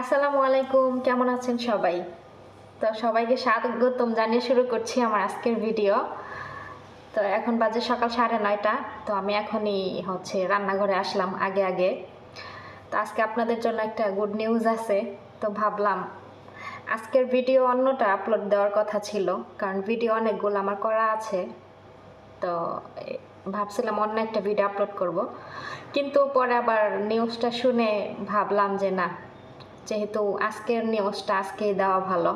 আসসালামু আলাইকুম, কেমন আছেন সবাই? তো সবাইকে স্বাগতম জানিয়ে শুরু করছি আমার আজকের ভিডিও। তো এখন বাজে সকাল 9:30। তো আমি এখনই রান্নাঘরে আসলাম আগে আগে। তো আজকে আপনাদের জন্য একটা গুড নিউজ আছে। তো ভাবলাম আজকের ভিডিও অন্যটা আপলোড দেওয়ার কথা ছিল, কারণ ভিডিও অনেকগুলো আমার করা আছে। তো ভাবছিলাম অন্য একটা ভিডিও আপলোড করব, কিন্তু পরে আবার নিউজটা শুনে ভাবলাম যে না, যেহেতু আজকের নিউজটা আজকেই দেওয়া ভালো।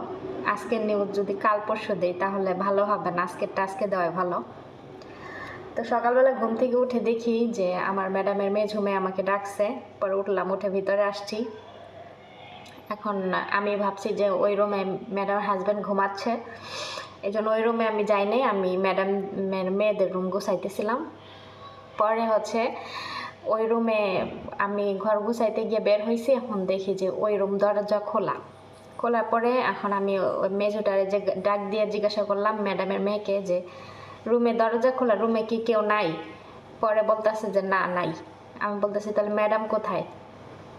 আজকের নিউজ যদি কাল পরশু দেই তাহলে ভালো হবে না, আজকেরটা আজকে দেওয়াই ভালো। তো সকালবেলা ঘুম থেকে উঠে দেখি যে আমার ম্যাডামের মেয়ে মেয়ে আমাকে ডাকছে। পরে উঠলাম, উঠে ভিতরে আসছি। এখন আমি ভাবছি যে ওই রুমে ম্যাডামের হাজব্যান্ড ঘুমাচ্ছে, এই জন্য ওই রুমে আমি যাইনি। আমি মেয়েদের রুম গুছাইতেছিলাম। পরে ওই রুমে আমি ঘর গুছাইতে গিয়ে বের হয়েছি। এখন দেখি যে ওই রুম দরজা খোলার পরে এখন আমি ওই মেজোটারে যে ডাক দিয়ে জিজ্ঞাসা করলাম ম্যাডামের মেয়েকে যে রুমে দরজা খোলা, রুমে কি কেউ নাই? পরে বলতেছে যে না, নাই। আমি বলতেছি তাহলে ম্যাডাম কোথায়?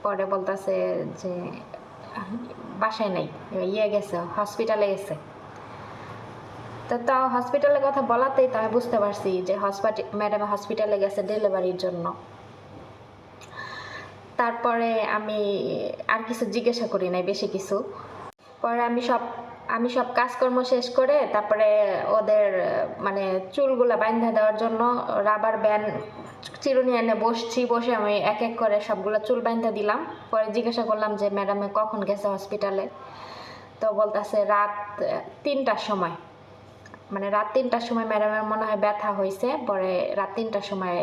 পরে বলতেছে যে বাসায় নাই, গেছে, হসপিটালে গেছে। তো তাও হসপিটালের কথা বলাতেই তো আমি বুঝতে পারছি যে ম্যাডাম হসপিটালে গেছে ডেলিভারির জন্য। তারপরে আমি আর কিছু জিজ্ঞাসা করি নাই বেশি কিছু। পরে আমি সব কাজকর্ম শেষ করে তারপরে ওদের মানে চুলগুলা বাঁধা দেওয়ার জন্য রাবার ব্যান্ড চিরুনি এনে বসে আমি এক এক করে সবগুলো চুল বাঁধা দিলাম। পরে জিজ্ঞাসা করলাম যে ম্যাডামে কখন গেছে হসপিটালে? তো বলতেছে রাত 3টার সময়। মানে রাত 3টার সময় ম্যাডামের মনে হয় ব্যথা হয়েছে। পরে রাত 3টার সময়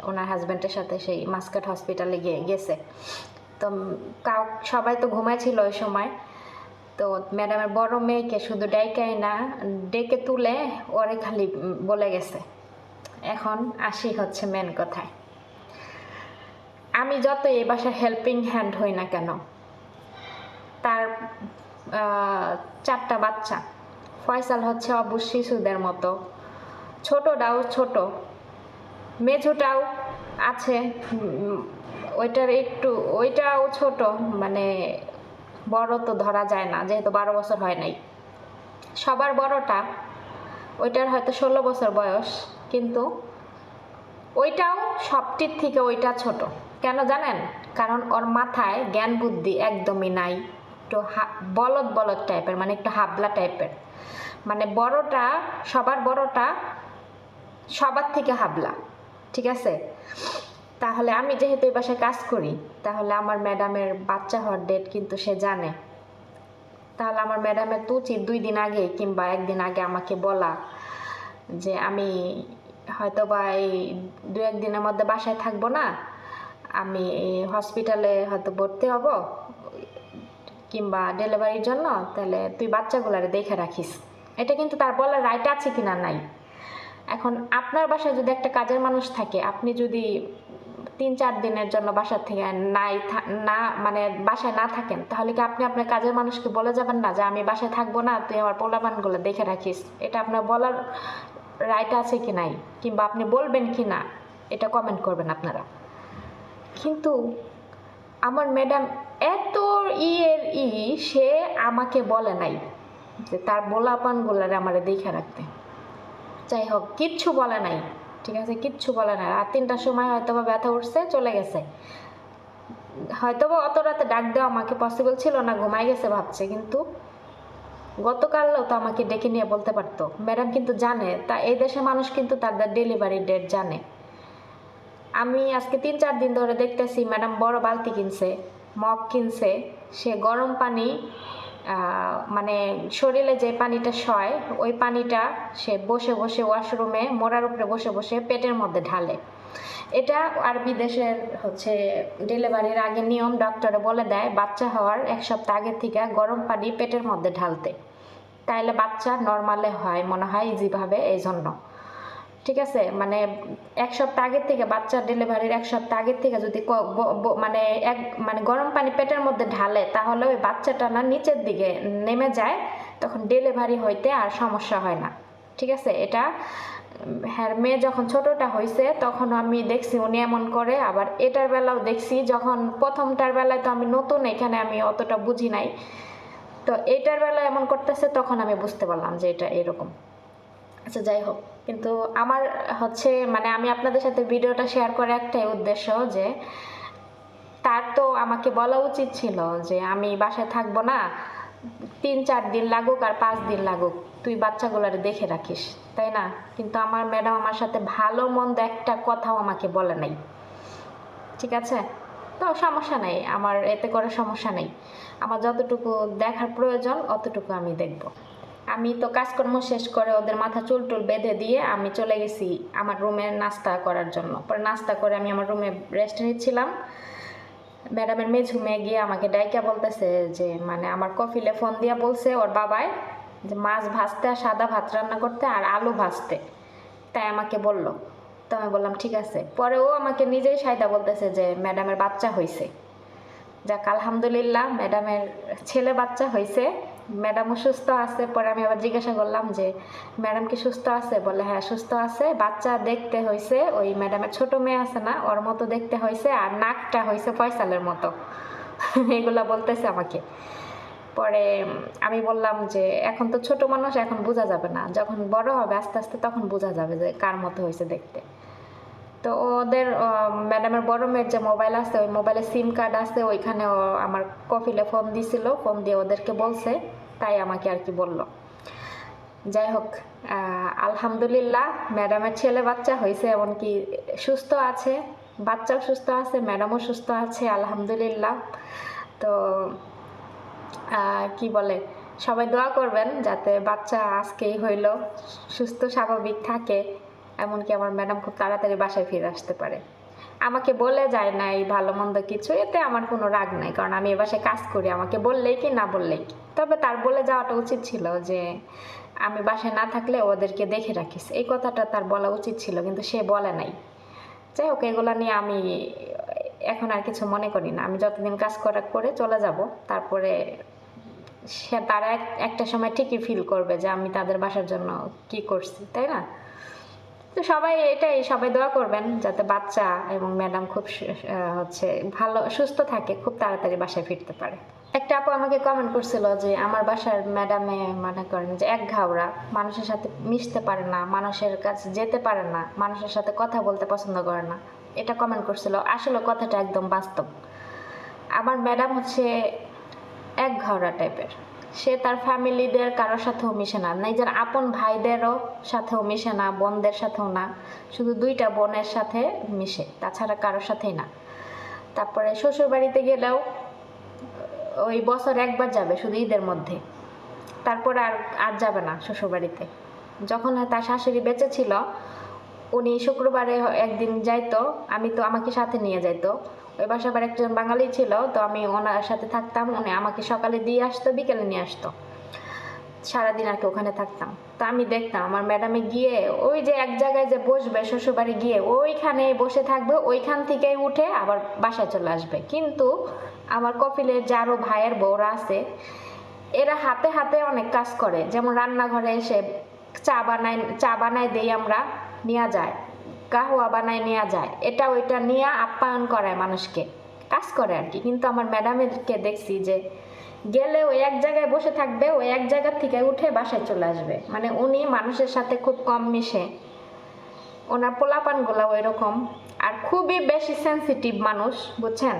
ওনার হাজব্যান্ডের সাথে সেই মাস্কাট হসপিটালে গেছে। তো সবাই তো ঘুমাইছিল ওই সময়। তো ম্যাডামের বড় মেয়েকে শুধু ডেকে তুলে ওরে খালি বলে গেছে। এখন আসি মেন কথায়। আমি যত এই বাসার হেল্পিং হ্যান্ড হই না কেন, তার 4টা বাচ্চা। ফয়সাল অবশ্য শিশুদের মতো, ছোটটাও ছোট, মেঝোটাও আছে, ওইটাও ছোট, মানে বড় তো ধরা যায় না যেহেতু 12 বছর হয় নাই। সবার বড়টা, ওইটার হয়তো 16 বছর বয়স, কিন্তু ওইটাও সবটির থেকে ওইটা ছোট। কেন জানেন? কারণ ওর মাথায় জ্ঞান বুদ্ধি একদমই নাই। একটু বলদ টাইপের, মানে একটু হাবলা টাইপের। মানে সবার বড়টা সবার থেকে হাবলা, ঠিক আছে? তাহলে আমি যেহেতু এই বাসায় কাজ করি, তাহলে আমার ম্যাডামের বাচ্চা হওয়ার ডেট কিন্তু সে জানে। তাহলে আমার ম্যাডামের তো উচিত 2 দিন আগে কিংবা 1 দিন আগে আমাকে বলা যে আমি হয়তো বা এই 2-1 দিনের মধ্যে বাসায় থাকবো না, আমি হসপিটালে হয়তো ভর্তি হব কিংবা ডেলিভারির জন্য, তাহলে তুই বাচ্চাগুলারে দেখে রাখিস। এটা কিন্তু তার বলার রাইট আছে কিনা নাই। এখন আপনার বাসায় যদি একটা কাজের মানুষ থাকে, আপনি যদি 3-4 দিনের জন্য বাসার থেকে মানে বাসায় না থাকেন, তাহলে কি আপনি আপনার কাজের মানুষকে বলে যাবেন না যে আমি বাসায় থাকবো না, তুই আমার পোলাপানগুলো দেখে রাখিস? এটা আপনার বলার রাইট আছে কি নাই, কিংবা আপনি বলবেন কি না, এটা কমেন্ট করবেন আপনারা। কিন্তু আমার ম্যাডাম এত সে আমাকে বলে নাই যে তার পোলাপানগুলারে আমারে দেখে রাখতে। যাই হোক, কিচ্ছু বলে নাই, ঠিক আছে, কিচ্ছু বলে নাই। রাত 3টার সময় হয়তো বা ব্যথা উঠছে, চলে গেছে। হয়তো বা অত রাতে ডাক দেওয়া আমাকে পসিবল ছিল না, ঘুমাই গেছে ভাবছে। কিন্তু গতকালও তো আমাকে ডেকে নিয়ে বলতে পারতো। ম্যাডাম কিন্তু জানে, তা এই দেশের মানুষ কিন্তু তাদের ডেলিভারি ডেট জানে। আমি আজকে 3-4 দিন ধরে দেখতেছি ম্যাডাম বড় বালতি কিনছে, মগ কিনছে। সে গরম পানি, মানে শরীরে যে পানিটা সয়, ওই পানিটা সে বসে বসে ওয়াশরুমে মোড়ার উপরে বসে বসে পেটের মধ্যে ঢালে। এটা আর বিদেশের ডেলিভারির আগে নিয়ম, ডক্টরে বলে দেয় বাচ্চা হওয়ার 1 সপ্তাহ আগের থেকে গরম পানি পেটের মধ্যে ঢালতে, তাইলে বাচ্চা নর্মালে হয় মনে হয় ইজিভাবে। এই জন্য, ঠিক আছে, মানে 1 সপ্তাহ আগের থেকে, বাচ্চার ডেলিভারির 1 সপ্তাহ আগের থেকে যদি মানে গরম পানি পেটের মধ্যে ঢালে, তাহলে ওই বাচ্চাটা না নিচের দিকে নেমে যায়, তখন ডেলিভারি হইতে আর সমস্যা হয় না, ঠিক আছে? এটা হ্যাঁ, মেয়ে যখন ছোটটা হয়েছে তখন আমি দেখছি উনি এমন করে, আবার এটার বেলাও দেখছি। যখন প্রথমটার বেলায় তো আমি নতুন, এখানে আমি অতটা বুঝি নাই, তো এইটার বেলায় এমন করতেছে, তখন আমি বুঝতে পারলাম যে এটা এরকম। আচ্ছা যাই হোক, কিন্তু আমার হচ্ছে মানে আমি আপনাদের সাথে ভিডিওটা শেয়ার করার একটাই উদ্দেশ্য যে তার তো আমাকে বলা উচিত ছিল যে আমি বাসায় থাকবো না, 3-4 দিন লাগুক আর 5 দিন লাগুক, তুই বাচ্চাগুলার দেখে রাখিস, তাই না? কিন্তু আমার ম্যাডাম আমার সাথে ভালো মন্দ একটা কথাও আমাকে বলে নাই, ঠিক আছে? তো সমস্যা নেই, আমার এতে করে সমস্যা নেই। আমার যতটুকু দেখার প্রয়োজন অতটুকু আমি দেখব। আমি তো কাজকর্ম শেষ করে ওদের মাথা চুল টুল বেঁধে দিয়ে আমি চলে গেছি আমার রুমে নাস্তা করার জন্য। পরে নাস্তা করে আমি আমার রুমে রেস্ট নিচ্ছিলাম। ম্যাডামের মেঝু মেয়ে গিয়ে আমাকে ডাইকা বলতেছে যে মানে আমার কফিলে ফোন দিয়া বলছে ওর বাবায় যে মাছ ভাজতে আর সাদা ভাত রান্না করতে আর আলু ভাজতে, তাই আমাকে বলল। তো আমি বললাম ঠিক আছে। পরে ও আমাকে নিজেই সাইদা বলতেছে যে ম্যাডামের বাচ্চা হয়েছে। যাক আলহামদুলিল্লাহ, ম্যাডামের ছেলে বাচ্চা হয়েছে, ম্যাডামও সুস্থ আছে। পরে আমি আবার জিজ্ঞাসা করলাম যে ম্যাডাম কি সুস্থ আছে? বলে হ্যাঁ সুস্থ আছে, বাচ্চা দেখতে হয়েছে ওই ম্যাডামের ছোট মেয়ে আছে না ওর মতো দেখতে হয়েছে, আর নাকটা হয়েছে ফয়সালের মতো। এগুলা বলতেছে আমাকে। পরে আমি বললাম যে এখন তো ছোট মানুষ, এখন বোঝা যাবে না, যখন বড় হবে আস্তে আস্তে তখন বোঝা যাবে যে কার মতো হয়েছে দেখতে। তো ওদের ম্যাডামের বড় মেয়ের যে মোবাইল আছে ওই মোবাইলে সিম কার্ড আছে, ওইখানে আমার কফিলে ফোন দিছিল, ফোন দিয়ে ওদেরকে বলছে, তাই আমাকে আর কি বলল। যাই হোক, আলহামদুলিল্লাহ ম্যাডামের ছেলে বাচ্চা হয়েছে, এমনকি সুস্থ আছে, বাচ্চাও সুস্থ আছে, ম্যাডামও সুস্থ আছে আলহামদুলিল্লাহ। তো কি বলে, সবাই দোয়া করবেন যাতে বাচ্চা আজকেই হইল সুস্থ স্বাভাবিক থাকে, এমনকি আমার ম্যাডাম খুব তাড়াতাড়ি বাসায় ফিরে আসতে পারে। আমাকে বলে যায় নাই ভালো মন্দ কিছু, এতে আমার কোনো রাগ নাই, কারণ আমি এ বাসায় কাজ করি, আমাকে বললেই কি না বললেই কি। তবে তার বলে যাওয়াটা উচিত ছিল যে আমি বাসায় না থাকলে ওদেরকে দেখে রাখিস, এই কথাটা তার বলা উচিত ছিল, কিন্তু সে বলে নাই। যাই হোক, এগুলো নিয়ে আমি এখন আর কিছু মনে করি না। আমি যতদিন কাজ করে চলে যাব, তারপরে সে তারা একটা সময় ঠিকই ফিল করবে যে আমি তাদের বাসার জন্য কি করছি, তাই না? তো সবাই এটাই, সবাই দোয়া করবেন যাতে বাচ্চা এবং ম্যাডাম খুব হচ্ছে ভালো সুস্থ থাকে, খুব তাড়াতাড়ি বাসায় ফিরতে পারে। একটা আপু আমাকে কমেন্ট করছিল যে আমার বাসার ম্যাডামে মনে করেন যে এক ঘাওড়া, মানুষের সাথে মিশতে পারে না, মানুষের কাছে যেতে পারে না, মানুষের সাথে কথা বলতে পছন্দ করে না, এটা কমেন্ট করছিল। আসলে কথাটা একদম বাস্তব। আমার ম্যাডাম হচ্ছে এক ঘাওড়া টাইপের, সে তার ফ্যামিলিদের কারোর সাথেও মিশে না, নিজের আপন ভাইদেরও সাথেও মিশে না, বোনদের সাথেও না, শুধু 2টা বোনের সাথে মিশে, তাছাড়া কারোর সাথেই না। তারপরে শ্বশুর বাড়িতে গেলেও ওই বছর একবার যাবে শুধু ঈদের মধ্যে, তারপর আর আর যাবে না শ্বশুর বাড়িতে। যখন তার শাশুড়ি বেঁচে ছিল উনি শুক্রবারে একদিন যাইতো, আমাকে সাথে নিয়ে যাইতো। ওই বাসায় আবার একজন বাঙালি ছিল, তো আমি ওনার সাথে থাকতাম, উনি আমাকে সকালে দিয়ে আসতো, বিকেলে নিয়ে আসতো, সারাদিন আর কি ওখানে থাকতাম। তো আমি দেখতাম আমার ম্যাডামে গিয়ে ওই যে এক জায়গায় যে বসবে শ্বশুরবাড়ি গিয়ে ওইখানে বসে থাকবে, ওইখান থেকেই উঠে আবার বাসায় চলে আসবে। কিন্তু আমার কফিলের যে আরো ভাইয়ের বউরা আছে, এরা হাতে হাতে অনেক কাজ করে, যেমন রান্নাঘরে এসে চা বানায় দেই আমরা, নেওয়া যায়, কাহওয়া বানায় নেওয়া যায়, এটা ওইটা নিয়ে আপ্যায়ন করায় মানুষকে, কাজ করে আর কি। কিন্তু আমার ম্যাডামেরকে দেখছি যে গেলে ওই এক জায়গায় বসে থাকবে, ওই এক জায়গার থেকে উঠে বাসায় চলে আসবে। মানে উনি মানুষের সাথে খুব কম মিশে, ওনার পোলাপানগুলো ওই রকম, আর খুবই বেশি সেন্সিটিভ মানুষ, বুঝছেন?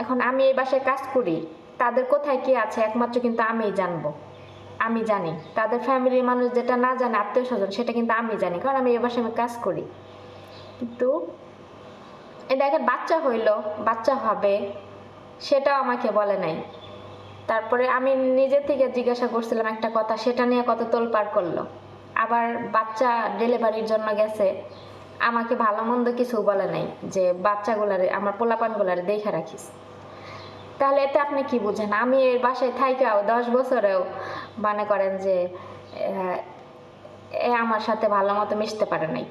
এখন আমি এই বাসায় কাজ করি, তাদের কোথায় কি আছে একমাত্র কিন্তু আমিই জানবো, আমি জানি। তাদের ফ্যামিলির মানুষ যেটা না জানে, আত্মীয় স্বজন, সেটা কিন্তু আমি জানি, কারণ আমি এই বাসায় কাজ করি। কিন্তু এ দেখেন বাচ্চা হইলো, বাচ্চা হবে, সেটাও আমাকে বলে নাই। তারপরে আমি নিজে থেকে জিজ্ঞাসা করছিলাম একটা কথা, সেটা নিয়ে কত তোলপাড় করলো। আবার বাচ্চা ডেলিভারির জন্য গেছে, আমাকে ভালো মন্দ কিছু বলে নাই যে বাচ্চাগুলারে আমার পোলাপানগুলারে দেখে রাখিস। তাহলে এতে আপনি কি বুঝেন? আমি এই বাসায় থাইকাও 10 বছরেও মনে করেন যে এ আমার সাথে ভালো মতো মিশতে পারে নাই।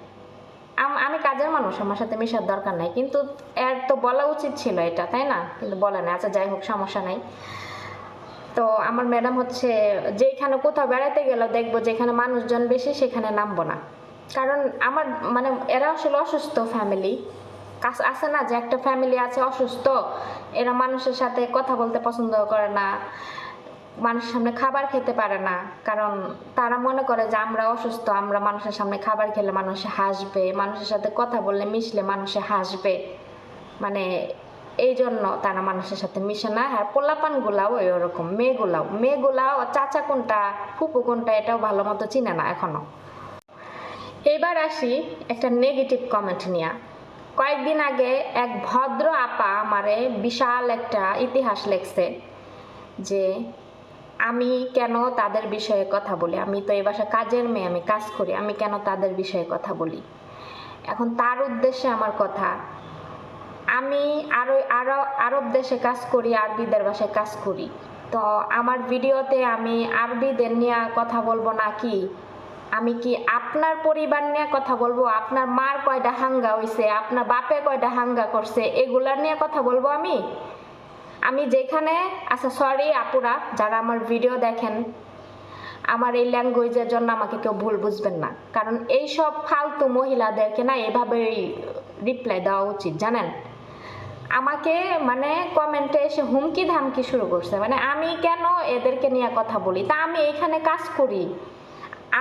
আমি কাজের মানুষ, আমার সাথে মেশার দরকার নাই, কিন্তু এর তো বলা উচিত ছিল এটা, তাই না? কিন্তু বলে না। আচ্ছা যাই হোক, সমস্যা নাই। তো আমার ম্যাডাম হচ্ছে যেখানে কোথাও বেড়াতে গেলেও দেখবো যেখানে মানুষজন বেশি সেখানে নামবো না, কারণ আমার মানে এরা আসলে অসুস্থ ফ্যামিলি, কাজ আছে না যে একটা ফ্যামিলি আছে অসুস্থ, এরা মানুষের সাথে কথা বলতে পছন্দ করে না, মানুষের সামনে খাবার খেতে পারে না, কারণ তারা মনে করে যে আমরা অসুস্থ, আমরা মানুষের সামনে খাবার খেলে মানুষে হাসবে, মানুষের সাথে কথা বললে মিশলে মানুষে হাসবে, মানে এই জন্য তারা মানুষের সাথে মিশে না। আর পোলাপানগুলাও ওরকম, মেয়েগুলাও চাচা কোনটা ফুপু কোনটা এটাও ভালো মতো চিনে না এখনো। এবার আসি একটা নেগেটিভ কমেন্ট নিয়ে। কয়েকদিন আগে এক ভদ্র আপা আমারে বিশাল একটা ইতিহাস লেখছে যে আমি কেন তাদের বিষয়ে কথা বলি, আমি তো এই বাসায় কাজের মেয়ে, আমি কাজ করি, আমি কেন তাদের বিষয়ে কথা বলি। এখন তার উদ্দেশ্যে আমার কথা, আমি আরব দেশে কাজ করি, আরবিদের বাসায় কাজ করি, তো আমার ভিডিওতে আমি আরবিদের নিয়ে কথা বলবো নাকি আমি কি আপনার পরিবার নিয়ে কথা বলবো, আপনার মার কয়টা হাঙ্গা হইছে, আপনার বাপে কয়টা হাঙ্গা করছে এগুলার নিয়ে কথা বলবো আমি যেখানে, আচ্ছা সরি আপুরা যারা আমার ভিডিও দেখেন, আমার এই ল্যাঙ্গুয়েজের জন্য আমাকে কেউ ভুল বুঝবেন না, কারণ এই সব ফালতু মহিলাদেরকে না এভাবেই রিপ্লাই দেওয়া উচিত জানেন। আমাকে মানে কমেন্টে এসে হুমকি ধামকি শুরু করছে, মানে আমি কেন এদেরকে নিয়ে কথা বলি, তা আমি এখানে কাজ করি,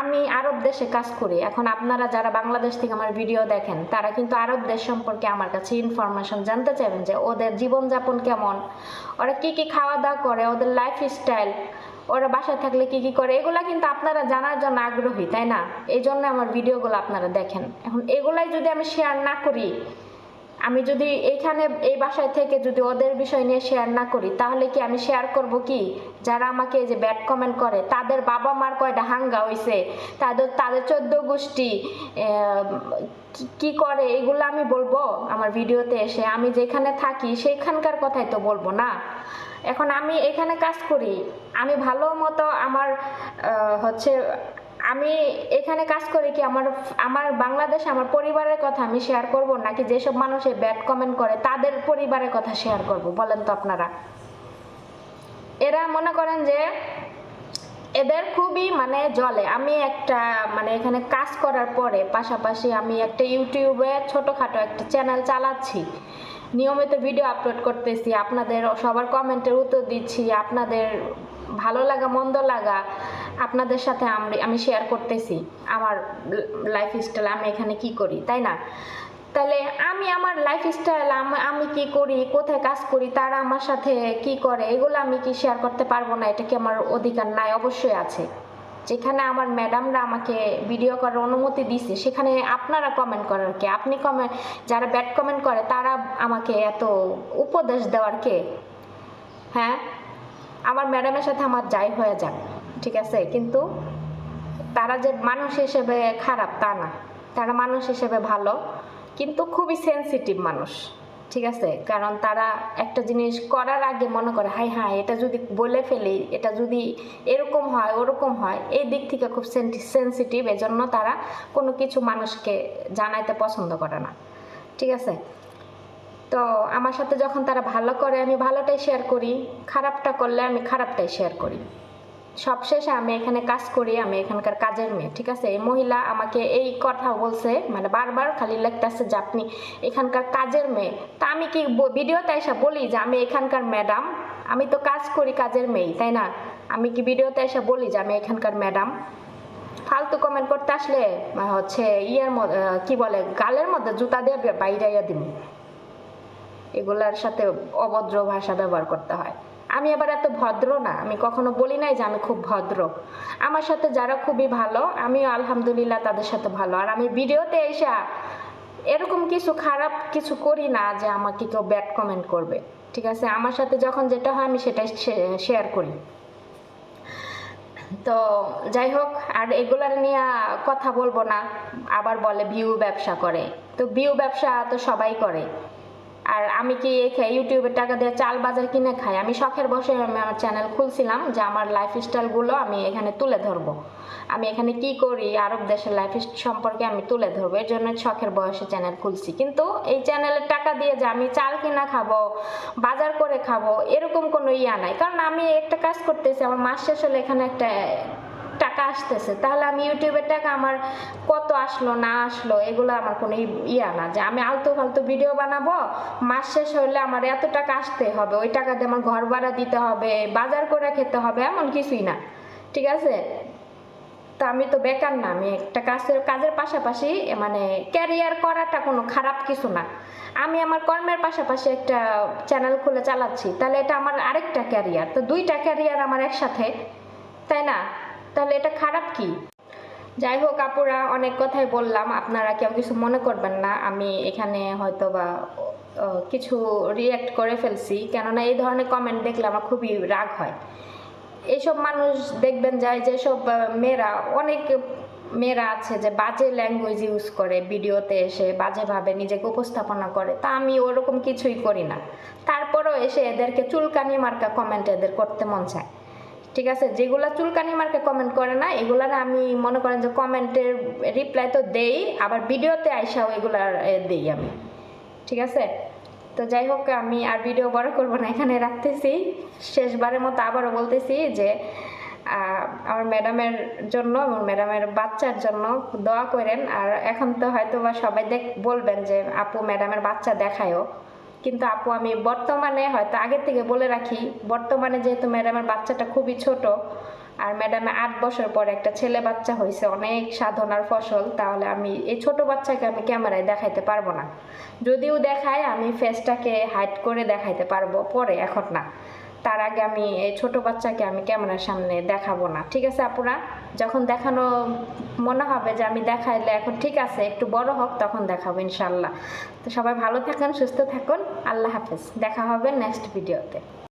আমি আরব দেশে কাজ করি। এখন আপনারা যারা বাংলাদেশ থেকে আমার ভিডিও দেখেন তারা কিন্তু আরব দেশ সম্পর্কে আমার কাছে ইনফরমেশন জানতে চাইবেন, যে ওদের জীবনযাপন কেমন, ওরা কি কি খাওয়া দাওয়া করে, ওদের লাইফ স্টাইল, ওরা বাসায় থাকলে কি কি করে, এগুলা কিন্তু আপনারা জানার জন্য আগ্রহী তাই না, এই জন্য আমার ভিডিওগুলো আপনারা দেখেন। এখন এগুলাই যদি আমি শেয়ার না করি, আমি যদি এইখানে এই বাসায় থেকে যদি ওদের বিষয় নিয়ে শেয়ার না করি, তাহলে কি আমি শেয়ার করব কি যারা আমাকে যে ব্যাড কমেন্ট করে তাদের বাবা মার কয়টা হাঙ্গা হইছে, তাদের 14 গোষ্ঠী কি করে, এগুলো আমি বলবো আমার ভিডিওতে এসে? আমি যেখানে থাকি সেখানকার কথাই তো বলবো না। এখন আমি এখানে কাজ করি, আমি ভালো মতো আমার হচ্ছে আমি এখানে কাজ করি কি আমার বাংলাদেশে আমার পরিবারের কথা আমি শেয়ার করব, নাকি যেসব মানুষে ব্যাড কমেন্ট করে তাদের পরিবারের কথা শেয়ার করব বলেন তো আপনারা? এরা মনে করেন যে এদের খুবই মানে জলে। আমি একটা মানে এখানে কাজ করার পরে পাশাপাশি আমি একটা ইউটিউবে ছোটোখাটো একটা চ্যানেল চালাচ্ছি, নিয়মিত ভিডিও আপলোড করতেছি, আপনাদের সবার কমেন্টের উত্তর দিচ্ছি, আপনাদের ভালো লাগা মন্দ লাগা আপনাদের সাথে আমি শেয়ার করতেছি আমার লাইফস্টাইল, আমি এখানে কি করি তাই না? তাহলে আমি আমার লাইফস্টাইল, আমি কি করি, কোথায় কাজ করি, তারা আমার সাথে কি করে, এগুলো আমি কি শেয়ার করতে পারবো না? এটা কি আমার অধিকার নাই? অবশ্যই আছে। যেখানে আমার ম্যাডামরা আমাকে ভিডিও করার অনুমতি দিছে সেখানে আপনারা কমেন্ট করার কে? আপনি কমেন্ট, যারা ব্যাড কমেন্ট করে তারা আমাকে এত উপদেশ দেওয়ার কে? হ্যাঁ, আমার ম্যাডামের সাথে আমার যাই হয়ে যাক ঠিক আছে, কিন্তু তারা যে মানুষ হিসেবে খারাপ তা না, তারা মানুষ হিসেবে ভালো, কিন্তু খুবই সেনসিটিভ মানুষ ঠিক আছে। কারণ তারা একটা জিনিস করার আগে মনে করে হাই হাই এটা যদি বলে ফেলি, এটা যদি এরকম হয় ওরকম হয়, এই দিক থেকে খুব সেনসিটিভ, এজন্য তারা কোনো কিছু মানুষকে জানাইতে পছন্দ করে না ঠিক আছে। তো আমার সাথে যখন তারা ভালো করে আমি ভালোটাই শেয়ার করি, খারাপটা করলে আমি খারাপটাই শেয়ার করি। সবশেষে আমি এখানে কাজ করি, আমি এখানকার কাজের মেয়ে ঠিক আছে। এই মহিলা আমাকে এই কথা বলছে, মানে বারবার খালি লিখতেছে যে আপনি এখানকার কাজের মেয়ে, তা আমি কি ভিডিওতে এসে বলি যে আমি এখানকার ম্যাডাম? আমি তো কাজ করি কাজের মেয়ে তাই না, আমি কি ভিডিওতে এসে বলি যে আমি এখানকার ম্যাডাম? ফালতু কমেন্ট করতে আসলে হচ্ছে ইয়ের মধ্যে কি বলে, গালের মধ্যে জুতা দিয়ে বাইরাইয়া দিব, এগুলার সাথে অভদ্র ভাষা ব্যবহার করতে হয়। আমি আবার এত ভদ্র না, আমি কখনো বলি নাই যে আমি খুব ভদ্র। আমার সাথে যারা খুবই ভালো, আমি আলহামদুলিল্লাহ তাদের সাথে ভালো। আর আমি ভিডিওতে এসে এরকম কিছু খারাপ কিছু করি না যে আমাকে কেউ ব্যাড কমেন্ট করবে ঠিক আছে। আমার সাথে যখন যেটা হয় আমি সেটাই শেয়ার করি। তো যাই হোক, আর এগুলার নিয়ে কথা বলবো না। আবার বলে ভিউ ব্যবসা করে, তো ভিউ ব্যবসা তো সবাই করে, আর আমি কি ইউটিউবের টাকা দিয়ে চাল বাজার কিনে খাই? আমি শখের বসে আমি আমার চ্যানেল খুলছিলাম যে আমার লাইফস্টাইলগুলো আমি এখানে তুলে ধরবো, আমি এখানে কি করি আরব দেশের লাইফ সম্পর্কে আমি তুলে ধরবো, এর জন্য শখের বয়সে চ্যানেল খুলছি। কিন্তু এই চ্যানেলের টাকা দিয়ে যে আমি চাল কিনা খাবো, বাজার করে খাবো, এরকম কোনো ইয়া নাই। কারণ আমি একটা কাজ করতেছি, আমার মাস শেষ হলে এখানে একটা টাকা আসতেছে, তাহলে আমি ইউটিউবের টাকা আমার কত আসলো না আসলো এগুলো আমার কোনো ইয়া না যে আমি আলতু ফালতু ভিডিও বানাবো, মাস শেষ হলে আমার এত টাকা আসতে হবে, ওই টাকা দিয়ে আমার ঘর ভাড়া দিতে হবে, বাজার করে খেতে হবে, এমন কিছুই না। ঠিক আছে, তো আমি তো বেকার না, আমি একটা কাজের পাশাপাশি মানে ক্যারিয়ার করাটা কোনো খারাপ কিছু না। আমি আমার কর্মের পাশাপাশি একটা চ্যানেল খুলে চালাচ্ছি, তাহলে এটা আমার আরেকটা ক্যারিয়ার, তো দুইটা ক্যারিয়ার আমার একসাথে, তাই না? তাহলে এটা খারাপ কি? যাই হোক আপুরা, অনেক কথাই বললাম, আপনারা কেউ কিছু মনে করবেন না, আমি এখানে হয়তো বা কিছু রিয়্যাক্ট করে ফেলছি, কেননা এই ধরনের কমেন্ট দেখলে আমার খুবই রাগ হয়। এইসব মানুষ দেখবেন যায় যেসব মেয়েরা, অনেক মেয়েরা আছে যে বাজে ল্যাঙ্গুয়েজ ইউজ করে ভিডিওতে এসে বাজেভাবে নিজেকে উপস্থাপনা করে, তা আমি ওরকম কিছুই করি না, তারপরও এসে এদেরকে চুলকানি মার্কা কমেন্ট এদের করতে মন চায়। ঠিক আছে, যেগুলা চুলকানি মার্কা কমেন্ট করে না এগুলার আমি মনে করেন যে কমেন্টের রিপ্লাই তো দেই, আবার ভিডিওতে আইসাও এগুলার দেই আমি। ঠিক আছে, তো যাই হোক, আমি আর ভিডিও বড় করব না, এখানে রাখতেছি। শেষবারের মতো আবারও বলতেছি যে আমার ম্যাডামের জন্য, আমার ম্যাডামের বাচ্চার জন্য দোয়া করেন। আর এখন তো হয়তো বা সবাই বলবেন যে আপু ম্যাডামের বাচ্চা দেখায়ও, কিন্তু আপু আমি বর্তমানে হয়তো আগের থেকে বলে রাখি, বর্তমানে যেহেতু ম্যাডামের বাচ্চাটা খুবই ছোট, আর ম্যাডামে 8 বছর পর একটা ছেলে বাচ্চা হয়েছে, অনেক সাধনার ফসল, তাহলে আমি এই ছোট বাচ্চাকে আমি ক্যামেরায় দেখাইতে পারবো না। যদিও দেখায় আমি ফেসটাকে হাইড করে দেখাইতে পারবো পরে, এখন না। তার আগে আমি এই ছোট বাচ্চাকে আমি ক্যামেরার সামনে দেখাবো না। ঠিক আছে আপুরা, যখন দেখানো মনে হবে যে আমি দেখাইলে এখন ঠিক আছে, একটু বড় হোক, তখন দেখাবো ইনশাল্লাহ। তো সবাই ভালো থাকুন, সুস্থ থাকুন, আল্লাহ হাফেজ, দেখা হবে নেক্সট ভিডিওতে।